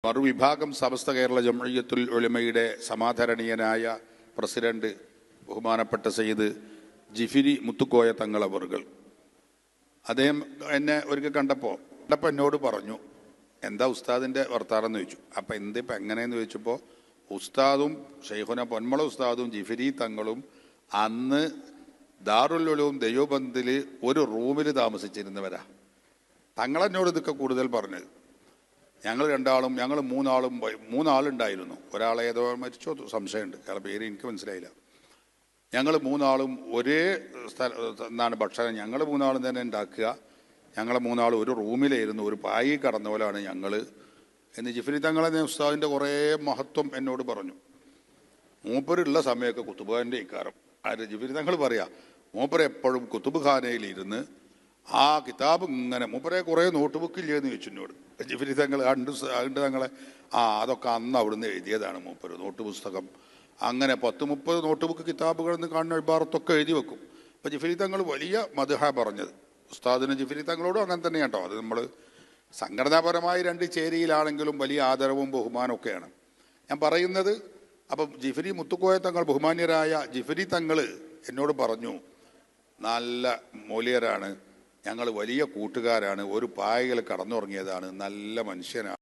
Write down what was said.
മറുവിഭാഗം Samastha Kerala Jamiyyathul ഉലമയുടെ സമാദരണീയനായ president ബഹുമാനപ്പെട്ട സയ്യിദ് ജിഫിരി മുത്തുക്കോയ തങ്ങൾ അവർകൾ അദ്ദേഹം എന്നെ ഒരിക്കൽ കണ്ടപ്പോൾ എന്നോട് പറഞ്ഞു, എന്താ ഉസ്താദിൻ്റെ വർത്താനം എന്ന് ചോദിച്ചു. അപ്പം എന്തിപ്പോൾ എങ്ങനെയെന്ന് ചോദിച്ചപ്പോൾ ഉസ്താദും ഷെയ്ഖുന പൊന്മള ഉസ്താദും ജിഫിരി തങ്ങളും അന്ന് ദാറുൽ ഉലൂം ദൈവബന്ധിൽ ഒരു റൂമിൽ താമസിച്ചിരുന്നവരാ. തങ്ങളെന്നോട് ഇതൊക്കെ കൂടുതൽ പറഞ്ഞത്. ഞങ്ങൾ മൂന്നാളുണ്ടായിരുന്നു. ഒരാളേതോ മരിച്ചോ സംശയമുണ്ട്, അയാളുടെ പേര് എനിക്ക് മനസ്സിലായില്ല. ഞങ്ങൾ മൂന്നാളും ഒരേ ഭക്ഷണം ഞങ്ങൾ മൂന്നാളും തന്നെ ഉണ്ടാക്കുക. ഞങ്ങൾ മൂന്നാളും ഒരു റൂമിലായിരുന്നു, ഒരു പായി കടന്ന പോലാണ് ഞങ്ങൾ എന്ന് ജിഫ്രി തങ്ങളെ ഉസ്താദിൻ്റെ കുറേ മഹത്വം എന്നോട് പറഞ്ഞു. മൂപ്പരുള്ള സമയമൊക്കെ കുത്തുബാൻ്റെ ഇക്കാരം ജിഫ്രി തങ്ങൾ പറയാ, മൂപ്പര് എപ്പോഴും കുത്തുബ് ഖാനയിലിരുന്ന് ആ കിതാബ് ഇങ്ങനെ മൂപ്പരെ കുറേ നോട്ട് ബുക്കില്ലേന്ന് ചോദിച്ചു എന്നോട്. ജിഫ്രി തങ്ങൾ കണ്ട് തങ്ങളെ അതൊക്കെ അന്ന് അവിടുന്ന് എഴുതിയതാണ് മൂപ്പര് നോട്ട് പുസ്തകം. അങ്ങനെ 10-30 നോട്ട് ബുക്ക് കിതാബുകളെന്ന് കാണുന്ന ഇബാറത്തൊക്കെ എഴുതി വെക്കും. അപ്പോൾ ജിഫ്രി തങ്ങൾ വലിയ മദ്ഹ പറഞ്ഞത് ഉസ്താദിന് ജിഫ്രി തങ്ങളോടും അങ്ങനെ തന്നെ കേട്ടോ. അത് നമ്മൾ സംഘടനാപരമായി രണ്ട് ചേരിയിലാണെങ്കിലും വലിയ ആദരവും ബഹുമാനമൊക്കെയാണ് ഞാൻ പറയുന്നത്. അപ്പം ജിഫ്രി മുത്തുക്കോയ തങ്ങൾ, ബഹുമാന്യരായ ജിഫ്രി തങ്ങൾ എന്നോട് പറഞ്ഞു, നല്ല മൂല്യരാണ്, ഞങ്ങൾ വലിയ കൂട്ടുകാരാണ്, ഒരു പായകൾ കടന്നുറങ്ങിയതാണ്, നല്ല മനുഷ്യനാണ്.